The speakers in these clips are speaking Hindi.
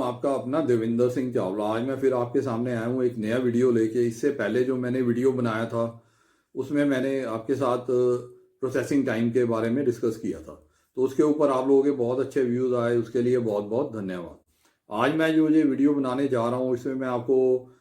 आपका अपना देविंदर सिंह चावला। आज मैं फिर आपके सामने आया हूँ एक नया वीडियो लेके। इससे पहले जो मैंने वीडियो बनाया था उसमें मैंने आपके साथ प्रोसेसिंग टाइम के बारे में डिस्कस किया था, तो उसके ऊपर आप लोगों के बहुत अच्छे व्यूज़ आए, उसके लिए बहुत बहुत धन्यवाद। आज मैं जो ये वीडियो बनाने जा रहा हूँ इसमें मैं आपको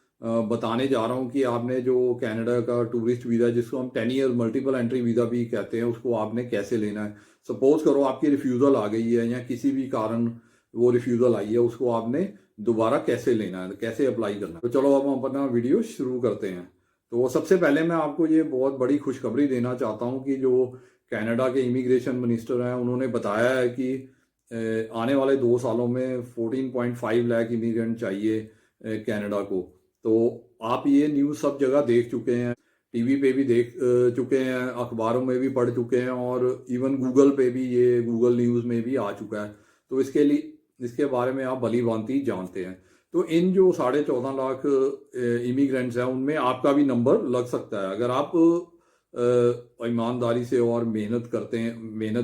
बताने जा रहा हूँ कि आपने जो कनाडा का टूरिस्ट वीज़ा, जिसको हम 10 ईयर मल्टीपल एंट्री वीज़ा भी कहते हैं, उसको आपने कैसे लेना है। सपोज करो आपकी रिफ्यूज़ल आ गई है या किसी भी कारण वो रिफ्यूज़ल आई है, उसको आपने दोबारा कैसे लेना है, कैसे अप्लाई करना है। तो चलो अब हम अपना वीडियो शुरू करते हैं। तो सबसे पहले मैं आपको ये बहुत बड़ी खुशखबरी देना चाहता हूँ कि जो कनाडा के इमिग्रेशन मिनिस्टर हैं उन्होंने बताया है कि आने वाले 2 सालों में 14.5 लाख इमिग्रेंट चाहिए कनाडा को। तो आप ये न्यूज़ सब जगह देख चुके हैं, टीवी पे भी देख चुके हैं, अखबारों में भी पढ़ चुके हैं और इवन गूगल पे भी, ये गूगल न्यूज़ में भी आ चुका है। तो इसके बारे में आप भली भांति जानते हैं। तो इन जो 14.5 लाख इमिग्रेंट्स हैं उनमें आपका भी नंबर लग सकता है अगर आप ईमानदारी से और मेहनत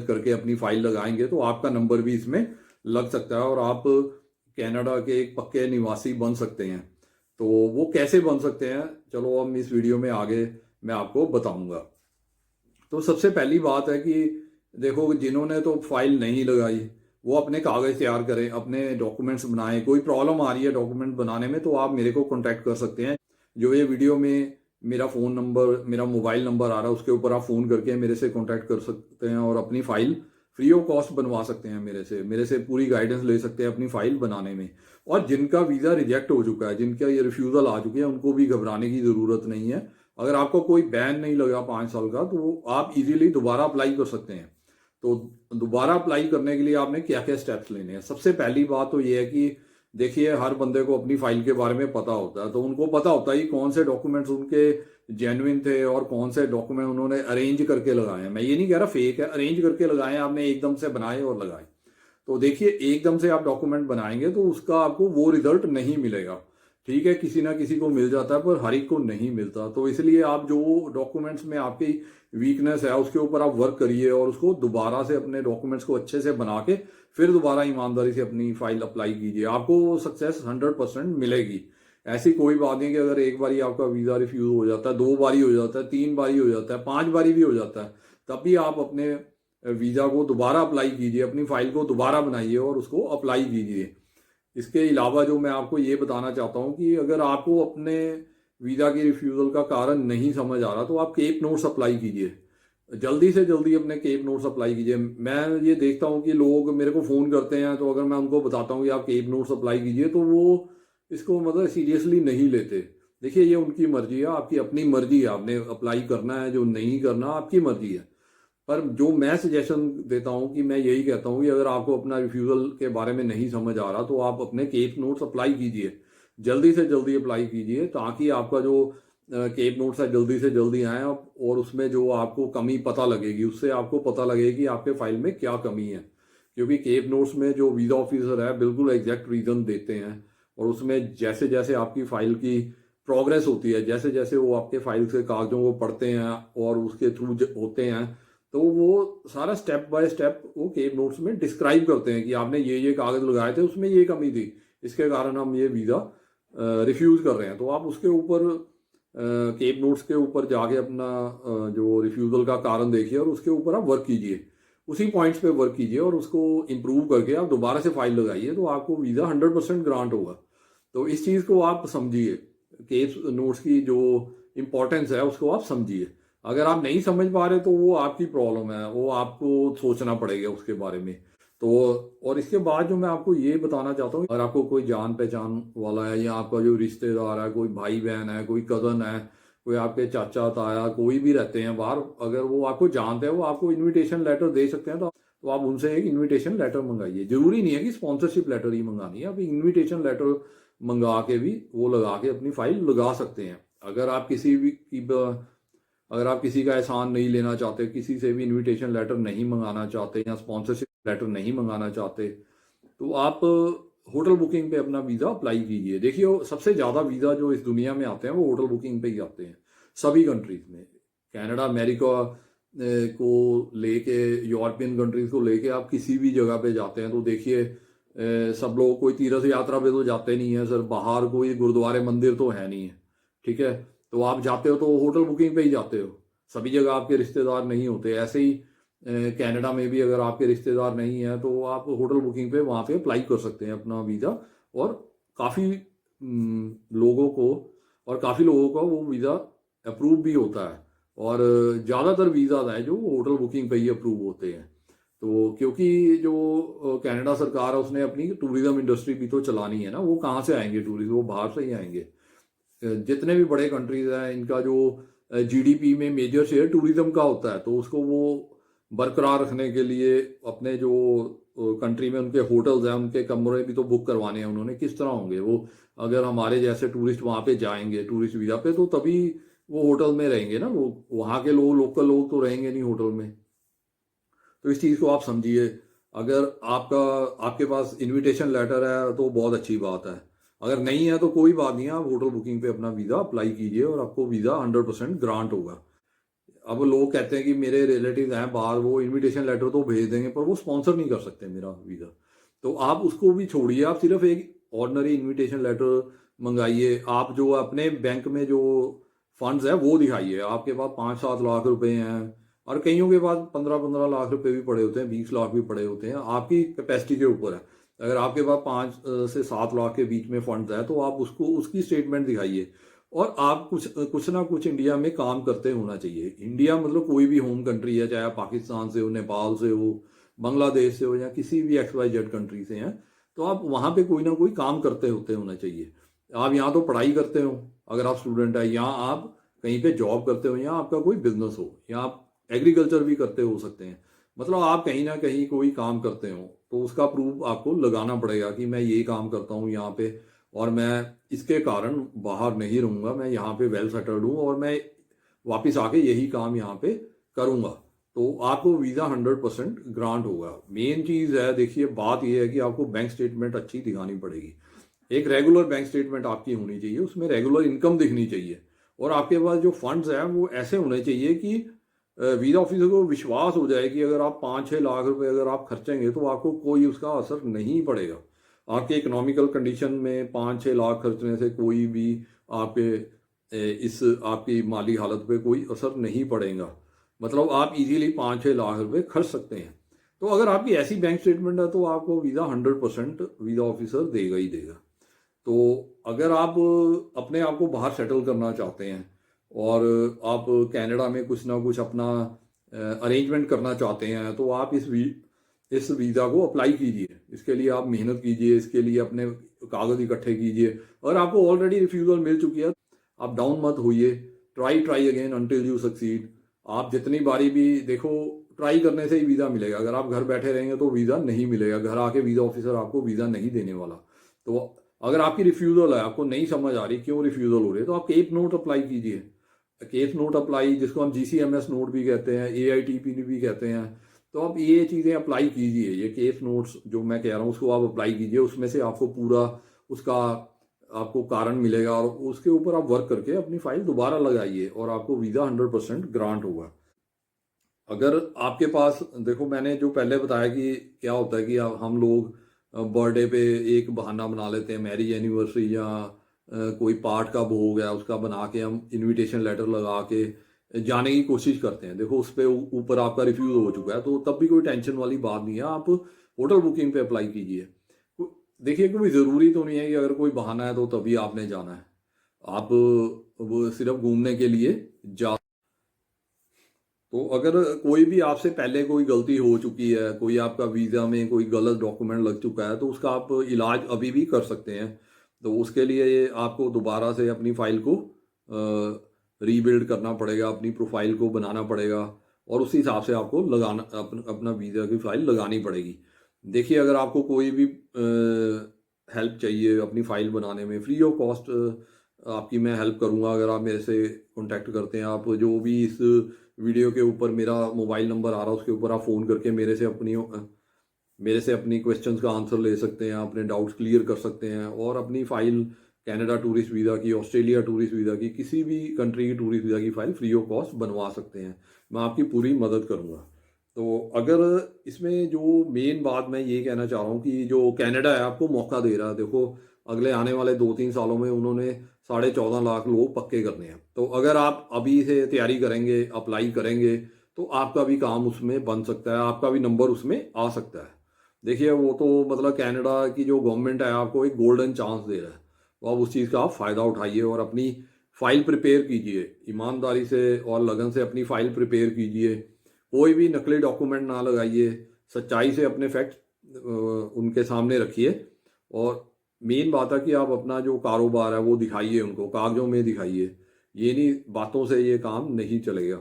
करके अपनी फाइल लगाएंगे तो आपका नंबर भी इसमें लग सकता है और आप कनाडा के एक पक्के निवासी बन सकते हैं। तो वो कैसे बन सकते हैं, चलो हम इस वीडियो में आगे मैं आपको बताऊंगा। तो सबसे पहली बात है कि देखो, जिन्होंने तो फाइल नहीं लगाई वो अपने कागज़ तैयार करें, अपने डॉक्यूमेंट्स बनाएं। कोई प्रॉब्लम आ रही है डॉक्यूमेंट बनाने में तो आप मेरे को कांटेक्ट कर सकते हैं। जो ये वीडियो में मेरा फ़ोन नंबर, मेरा मोबाइल नंबर आ रहा है, उसके ऊपर आप फ़ोन करके मेरे से कांटेक्ट कर सकते हैं और अपनी फ़ाइल फ्री ऑफ कॉस्ट बनवा सकते हैं। मेरे से पूरी गाइडेंस ले सकते हैं अपनी फ़ाइल बनाने में। और जिनका वीज़ा रिजेक्ट हो चुका है, जिनका ये रिफ्यूज़ल आ चुकी है, उनको भी घबराने की ज़रूरत नहीं है। अगर आपको कोई बैन नहीं लगा 5 साल का तो आप इजीली दोबारा अप्लाई कर सकते हैं। तो दोबारा अप्लाई करने के लिए आपने क्या क्या स्टेप्स लेने हैं। सबसे पहली बात तो ये है कि देखिए, हर बंदे को अपनी फाइल के बारे में पता होता है, तो उनको पता होता है कि कौन से डॉक्यूमेंट्स उनके जेन्युइन थे और कौन से डॉक्यूमेंट उन्होंने अरेंज करके लगाए हैं। मैं ये नहीं कह रहा फेक है, अरेंज करके लगाए हैं आपने, एकदम से बनाए और लगाए। तो देखिए, एकदम से आप डॉक्यूमेंट बनाएंगे तो उसका आपको वो रिजल्ट नहीं मिलेगा। ठीक है, किसी ना किसी को मिल जाता है पर हर एक को नहीं मिलता। तो इसलिए आप जो डॉक्यूमेंट्स में आपकी वीकनेस है उसके ऊपर आप वर्क करिए और उसको दोबारा से अपने डॉक्यूमेंट्स को अच्छे से बना के फिर दोबारा ईमानदारी से अपनी फाइल अप्लाई कीजिए। आपको सक्सेस 100% मिलेगी। ऐसी कोई बात नहीं कि अगर एक बारी आपका वीज़ा रिफ्यूज हो जाता है, 2 बारी हो जाता है, 3 बारी हो जाता है, 5 बारी भी हो जाता है, तब भी आप अपने वीज़ा को दोबारा अप्लाई कीजिए, अपनी फाइल को दोबारा बनाइए और उसको अप्लाई कीजिए। इसके अलावा जो मैं आपको ये बताना चाहता हूँ कि अगर आपको अपने वीज़ा की रिफ्यूज़ल का कारण नहीं समझ आ रहा तो आप केप नोट्स अप्लाई कीजिए। जल्दी से जल्दी अपने केप नोट्स अप्लाई कीजिए। मैं ये देखता हूँ कि लोग मेरे को फ़ोन करते हैं, तो अगर मैं उनको बताता हूँ कि आप केप नोट्स अप्लाई कीजिए तो वो इसको मतलब सीरियसली नहीं लेते। देखिए, ये उनकी मर्जी है, आपकी अपनी मर्जी है, आपने अप्लाई करना है, जो नहीं करना आपकी मर्जी है। पर जो मैं सजेशन देता हूँ कि मैं यही कहता हूँ कि अगर आपको अपना रिफ्यूज़ल के बारे में नहीं समझ आ रहा तो आप अपने केप नोट्स अप्लाई कीजिए, जल्दी से जल्दी अप्लाई कीजिए, ताकि आपका जो केप नोट्स है जल्दी से जल्दी आए और उसमें जो आपको कमी पता लगेगी उससे आपको पता लगेगी कि आपके फाइल में क्या कमी है। क्योंकि केप नोट्स में जो वीज़ा ऑफिसर है बिल्कुल एग्जैक्ट रीज़न देते हैं और उसमें जैसे जैसे आपकी फ़ाइल की प्रोग्रेस होती है, जैसे जैसे वो आपके फाइल के कागज़ों को पढ़ते हैं और उसके थ्रू होते हैं, तो वो सारा स्टेप बाय स्टेप वो केप नोट्स में डिस्क्राइब करते हैं कि आपने ये कागज़ लगाए थे, उसमें ये कमी थी, इसके कारण हम ये वीज़ा रिफ्यूज़ कर रहे हैं। तो आप उसके ऊपर केप नोट्स के ऊपर जाके अपना जो रिफ्यूज़ल का कारण देखिए और उसके ऊपर आप वर्क कीजिए, उसी पॉइंट्स पे वर्क कीजिए और उसको इम्प्रूव करके आप दोबारा से फाइल लगाइए, तो आपको वीज़ा 100% ग्रांट होगा। तो इस चीज़ को आप समझिए, केप नोट्स की जो इम्पोर्टेंस है उसको आप समझिए। अगर आप नहीं समझ पा रहे तो वो आपकी प्रॉब्लम है, वो आपको सोचना पड़ेगा उसके बारे में। तो और इसके बाद जो मैं आपको ये बताना चाहता हूँ, अगर आपको कोई जान पहचान वाला है या आपका जो रिश्तेदार है, कोई भाई बहन है, कोई कज़न है, कोई आपके चाचा ताया, कोई भी रहते हैं बाहर, अगर वो आपको जानते हैं, वो आपको इन्विटेशन लेटर दे सकते हैं, तो आप उनसे एक इन्विटेशन लेटर मंगाइए। जरूरी नहीं है कि स्पॉन्सरशिप लेटर ही मंगानी है, आप इन्विटेशन लेटर मंगा के भी वो लगा के अपनी फाइल लगा सकते हैं। अगर आप किसी का एहसान नहीं लेना चाहते, किसी से भी इनविटेशन लेटर नहीं मंगाना चाहते या स्पॉन्सरशिप लेटर नहीं मंगाना चाहते, तो आप होटल बुकिंग पे अपना वीज़ा अप्लाई कीजिए। देखिए, सबसे ज़्यादा वीज़ा जो इस दुनिया में आते हैं वो होटल बुकिंग पे ही आते हैं, सभी कंट्रीज में। कनाडा, अमेरिका को लेके, यूरोपियन कंट्रीज को लेके आप किसी भी जगह पे जाते हैं तो देखिए सब लोग कोई तीर्थ यात्रा पे तो जाते नहीं है सर, बाहर कोई गुरुद्वारे मंदिर तो है नहीं है, ठीक है। तो आप जाते हो तो होटल बुकिंग पे ही जाते हो, सभी जगह आपके रिश्तेदार नहीं होते। ऐसे ही कनाडा में भी अगर आपके रिश्तेदार नहीं है तो आप होटल बुकिंग पे वहाँ पे अप्लाई कर सकते हैं अपना वीज़ा। और काफ़ी लोगों को और काफ़ी लोगों का वो वीज़ा अप्रूव भी होता है। और ज़्यादातर वीज़ा है जो होटल बुकिंग पे ही अप्रूव होते हैं। तो क्योंकि जो कनाडा सरकार है उसने अपनी टूरिज्म इंडस्ट्री भी तो चलानी है ना, वो कहाँ से आएंगे टूरिस्ट, वो बाहर से ही आएंगे। जितने भी बड़े कंट्रीज हैं इनका जो जीडीपी में मेजर शेयर टूरिज्म का होता है, तो उसको वो बरकरार रखने के लिए अपने जो कंट्री में उनके होटल्स हैं उनके कमरे भी तो बुक करवाने हैं उन्होंने। किस तरह होंगे वो, अगर हमारे जैसे टूरिस्ट वहाँ पे जाएंगे टूरिस्ट वीज़ा पे तो तभी वो होटल में रहेंगे ना, लोग वहाँ के लोग लोकल लोग तो रहेंगे नहीं होटल में। तो इस चीज़ को आप समझिए। अगर आपका आपके पास इनविटेशन लेटर है तो बहुत अच्छी बात है, अगर नहीं है तो कोई बात नहीं है, आप होटल बुकिंग पे अपना वीज़ा अप्लाई कीजिए और आपको वीज़ा 100% ग्रांट होगा। अब लोग कहते हैं कि मेरे रिलेटिव हैं बाहर, वो इनविटेशन लेटर तो भेज देंगे पर वो स्पॉन्सर नहीं कर सकते मेरा वीज़ा। तो आप उसको भी छोड़िए, आप सिर्फ एक ऑर्डनरी इनविटेशन लेटर मंगाइए। आप जो अपने बैंक में जो फंड्स है वो दिखाइए, आपके पास 5-7 लाख रुपए हैं और कईयों के पास 15-15 लाख रुपए भी पड़े होते हैं, 20 लाख भी पड़े होते हैं, आपकी कैपेसिटी के ऊपर है। अगर आपके पास 5 से 7 लाख के बीच में फंड्स है तो आप उसको उसकी स्टेटमेंट दिखाइए। और आप कुछ कुछ ना कुछ इंडिया में काम करते होना चाहिए। इंडिया मतलब कोई भी होम कंट्री है, चाहे आप पाकिस्तान से हो, नेपाल से हो, बांग्लादेश से हो या किसी भी XYZ कंट्री से हैं, तो आप वहाँ पे कोई ना कोई काम करते होते होना चाहिए। आप यहाँ तो पढ़ाई करते हो अगर आप स्टूडेंट है, या आप कहीं पे जॉब करते हो, या आपका कोई बिजनेस हो, या आप एग्रीकल्चर भी करते हो सकते हैं, मतलब आप कहीं ना कहीं कोई काम करते हो तो उसका प्रूफ आपको लगाना पड़ेगा कि मैं ये काम करता हूँ यहाँ पे और मैं इसके कारण बाहर नहीं रहूँगा, मैं यहाँ पे वेल सेटल्ड हूँ और मैं वापस आके यही काम यहाँ पे करूँगा। तो आपको वीज़ा 100% ग्रांट होगा। मेन चीज़ है, देखिए बात यह है कि आपको बैंक स्टेटमेंट अच्छी दिखानी पड़ेगी। एक रेगुलर बैंक स्टेटमेंट आपकी होनी चाहिए, उसमें रेगुलर इनकम दिखनी चाहिए और आपके पास जो फंड्स हैं वो ऐसे होने चाहिए कि वीज़ा ऑफिसर को विश्वास हो जाए कि अगर आप 5-6 लाख रुपए अगर आप खर्चेंगे तो आपको कोई उसका असर नहीं पड़ेगा। आपके इकोनॉमिकल कंडीशन में 5-6 लाख खर्चने से कोई भी आपके इस आपकी माली हालत पे कोई असर नहीं पड़ेगा। मतलब आप इजीली 5-6 लाख रुपए खर्च सकते हैं। तो अगर आपकी ऐसी बैंक स्टेटमेंट है तो आपको वीज़ा 100% वीज़ा ऑफिसर देगा ही देगा। तो अगर आप अपने आप को बाहर सेटल करना चाहते हैं और आप कनाडा में कुछ ना कुछ अपना अरेंजमेंट करना चाहते हैं तो आप इस वीज़ा को अप्लाई कीजिए। इसके लिए आप मेहनत कीजिए, इसके लिए अपने कागज़ इकट्ठे कीजिए। अगर आपको ऑलरेडी रिफ्यूज़ल मिल चुकी है आप डाउन मत होइए, try again until you succeed. आप जितनी बारी भी देखो, ट्राई करने से ही वीज़ा मिलेगा। अगर आप घर बैठे रहेंगे तो वीज़ा नहीं मिलेगा, घर आके वीज़ा ऑफिसर आपको वीज़ा नहीं देने वाला। तो अगर आपकी रिफ्यूज़ल है, आपको नहीं समझ आ रही क्यों रिफ्यूज़ल हो रही है, तो आप केप नोट अप्लाई कीजिए। केप नोट अप्लाई, जिसको हम GCMS नोट भी कहते हैं, AITP भी कहते हैं, तो आप ये चीज़ें अप्लाई कीजिए। ये केप नोट्स जो मैं कह रहा हूँ उसको आप अप्लाई कीजिए, उसमें से आपको पूरा उसका आपको कारण मिलेगा और उसके ऊपर आप वर्क करके अपनी फाइल दोबारा लगाइए और आपको वीज़ा 100% ग्रांट होगा। अगर आपके पास, देखो मैंने जो पहले बताया कि क्या होता है कि हम लोग बर्थडे पे एक बहाना बना लेते हैं, मैरिज एनिवर्सरी या कोई पाठ का भोग है उसका बना के हम इनविटेशन लेटर लगा के जाने की कोशिश करते हैं। देखो उस पर ऊपर आपका रिफ्यूज हो चुका है तो तब भी कोई टेंशन वाली बात नहीं है, आप होटल बुकिंग पे अप्लाई कीजिए। देखिए कोई ज़रूरी तो नहीं है कि अगर कोई बहाना है तो तभी आपने जाना है। आप वो सिर्फ घूमने के लिए जा, तो अगर कोई भी आपसे पहले कोई गलती हो चुकी है, कोई आपका वीज़ा में कोई गलत डॉक्यूमेंट लग चुका है तो उसका आप इलाज अभी भी कर सकते हैं। तो उसके लिए ये आपको दोबारा से अपनी फाइल को रीबिल्ड करना पड़ेगा, अपनी प्रोफाइल को बनाना पड़ेगा और उसी हिसाब से आपको लगाना अपना वीज़ा की फ़ाइल लगानी पड़ेगी। देखिए अगर आपको कोई भी हेल्प चाहिए अपनी फ़ाइल बनाने में, फ्री ऑफ कॉस्ट आपकी मैं हेल्प करूँगा अगर आप मेरे से कॉन्टैक्ट करते हैं। आप जो भी इस वीडियो के ऊपर मेरा मोबाइल नंबर आ रहा है उसके ऊपर आप फ़ोन करके मेरे से अपनी क्वेश्चंस का आंसर ले सकते हैं, अपने डाउट्स क्लियर कर सकते हैं और अपनी फ़ाइल कनाडा टूरिस्ट वीज़ा की, ऑस्ट्रेलिया टूरिस्ट वीज़ा की, किसी भी कंट्री की टूरिस्ट वीज़ा की फ़ाइल फ्री ऑफ कॉस्ट बनवा सकते हैं। मैं आपकी पूरी मदद करूँगा। तो अगर इसमें जो मेन बात मैं ये कहना चाह रहा हूँ कि जो कनाडा है आपको मौका दे रहा है, देखो अगले आने वाले 2-3 सालों में उन्होंने 14.5 लाख लोग पक्के करने हैं। तो अगर आप अभी से तैयारी करेंगे, अप्लाई करेंगे, तो आपका भी काम उसमें बन सकता है, आपका भी नंबर उसमें आ सकता है। देखिए वो तो मतलब कनाडा की जो गवर्नमेंट है आपको एक गोल्डन चांस दे रहा है, तो आप उस चीज़ का आप फ़ायदा उठाइए और अपनी फ़ाइल प्रिपेयर कीजिए, ईमानदारी से और लगन से अपनी फ़ाइल प्रिपेयर कीजिए। कोई भी नकली डॉक्यूमेंट ना लगाइए, सच्चाई से अपने फैक्ट उनके सामने रखिए और मेन बात है कि आप अपना जो कारोबार है वो दिखाइए, उनको कागजों में दिखाइए। ये नहीं बातों से ये काम नहीं चलेगा।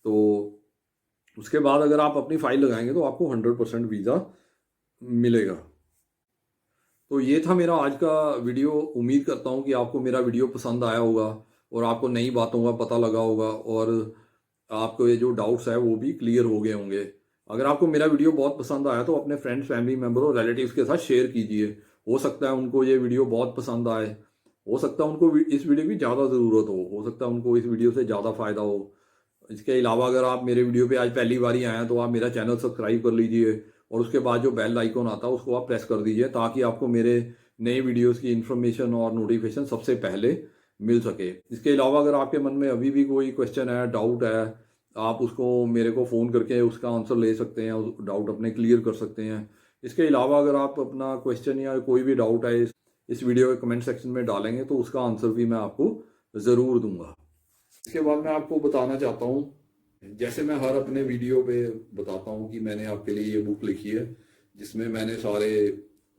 तो उसके बाद अगर आप अपनी फ़ाइल लगाएंगे तो आपको 100% वीज़ा मिलेगा। तो ये था मेरा आज का वीडियो। उम्मीद करता हूँ कि आपको मेरा वीडियो पसंद आया होगा और आपको नई बातों का पता लगा होगा और आपको ये जो डाउट्स है वो भी क्लियर हो गए होंगे। अगर आपको मेरा वीडियो बहुत पसंद आया तो अपने फ्रेंड्स, फैमिली मेम्बर और रिलेटिव्स के साथ शेयर कीजिए। हो सकता है उनको ये वीडियो बहुत पसंद आए, हो सकता है उनको इस वीडियो की ज़्यादा ज़रूरत हो सकता है उनको इस वीडियो से ज़्यादा फ़ायदा हो। इसके अलावा अगर आप मेरे वीडियो पे आज पहली बार ही आए हैं तो आप मेरा चैनल सब्सक्राइब कर लीजिए और उसके बाद जो बेल आइकॉन आता है उसको आप प्रेस कर दीजिए ताकि आपको मेरे नए वीडियोस की इन्फॉर्मेशन और नोटिफिकेशन सबसे पहले मिल सके। इसके अलावा अगर आपके मन में अभी भी कोई क्वेश्चन है, डाउट है, आप उसको मेरे को फ़ोन करके उसका आंसर ले सकते हैं, उस डाउट अपने क्लियर कर सकते हैं। इसके अलावा अगर आप अपना क्वेश्चन या कोई भी डाउट है इस वीडियो के कमेंट सेक्शन में डालेंगे तो उसका आंसर भी मैं आपको ज़रूर दूंगा। इसके बाद मैं आपको बताना चाहता हूँ, जैसे मैं हर अपने वीडियो पे बताता हूँ कि मैंने आपके लिए ये बुक लिखी है जिसमें मैंने सारे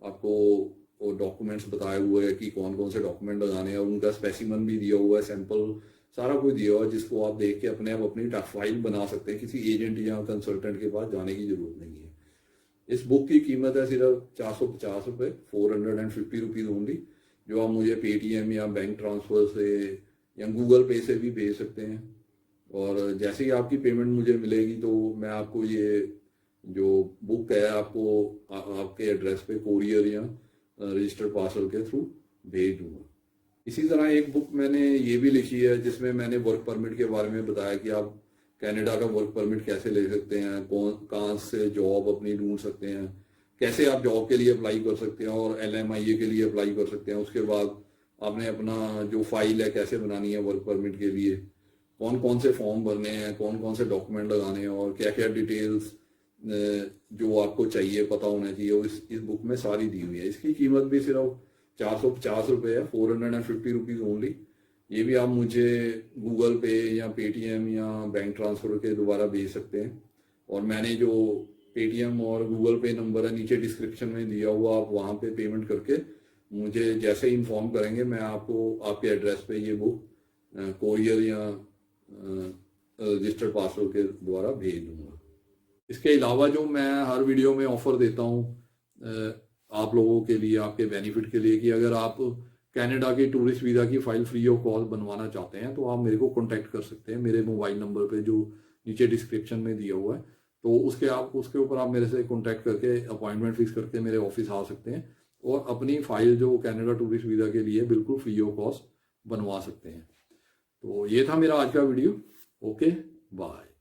आपको डॉक्यूमेंट्स बताए हुए हैं कि कौन कौन से डॉक्यूमेंट लगाने हैं और उनका स्पेसिमन भी दिया हुआ है, सैंपल सारा कुछ दिया हुआ है जिसको आप देख के अपने आप अपनी फाइल बना सकते हैं। किसी एजेंट या कंसल्टेंट के पास जाने की जरूरत नहीं है। इस बुक की कीमत है सिर्फ 450 रुपये, 450 रुपीज़ ओनली, जो आप मुझे पेटीएम या बैंक ट्रांसफ़र से या गूगल पे से भी भेज सकते हैं। और जैसे ही आपकी पेमेंट मुझे मिलेगी तो मैं आपको ये जो बुक है आपको आपके एड्रेस पे कोरियर या रजिस्टर्ड पार्सल के थ्रू भेज दूंगा। इसी तरह एक बुक मैंने ये भी लिखी है जिसमें मैंने वर्क परमिट के बारे में बताया कि आप कनाडा का वर्क परमिट कैसे ले सकते हैं, कौन कहाँ से जॉब अपनी ढूंढ सकते हैं, कैसे आप जॉब के लिए अप्लाई कर सकते हैं और LMIA के लिए अप्लाई कर सकते हैं। उसके बाद आपने अपना जो फाइल है कैसे बनानी है वर्क परमिट के लिए, कौन कौन से फॉर्म भरने हैं, कौन कौन से डॉक्यूमेंट लगाने हैं और क्या क्या डिटेल्स जो आपको चाहिए पता होना चाहिए, वो इस बुक में सारी दी हुई है। इसकी कीमत भी सिर्फ 450 रुपये है, 450 रुपीज़ ओनली। ये भी आप मुझे गूगल पे या पेटीएम या बैंक ट्रांसफ़र के द्वारा भेज सकते हैं और मैंने जो पेटीएम और गूगल पे नंबर है नीचे डिस्क्रिप्शन में दिया हुआ, आप वहाँ पे पेमेंट करके मुझे जैसे ही इन्फॉर्म करेंगे मैं आपको आपके एड्रेस पे ये बुक कोरियर या रजिस्टर्ड पार्सल के द्वारा भेज दूंगा। इसके अलावा जो मैं हर वीडियो में ऑफर देता हूँ आप लोगों के लिए, आपके बेनिफिट के लिए, कि अगर आप कनाडा की टूरिस्ट वीज़ा की फ़ाइल फ्री ऑफ कॉस्ट बनवाना चाहते हैं तो आप मेरे को कॉन्टैक्ट कर सकते हैं मेरे मोबाइल नंबर पे जो नीचे डिस्क्रिप्शन में दिया हुआ है। तो उसके ऊपर आप मेरे से कॉन्टैक्ट करके अपॉइंटमेंट फिक्स करके मेरे ऑफिस आ सकते हैं और अपनी फ़ाइल जो कनाडा टूरिस्ट वीज़ा के लिए बिल्कुल फ्री ऑफ कॉस्ट बनवा सकते हैं। तो ये था मेरा आज का वीडियो। Okay, bye.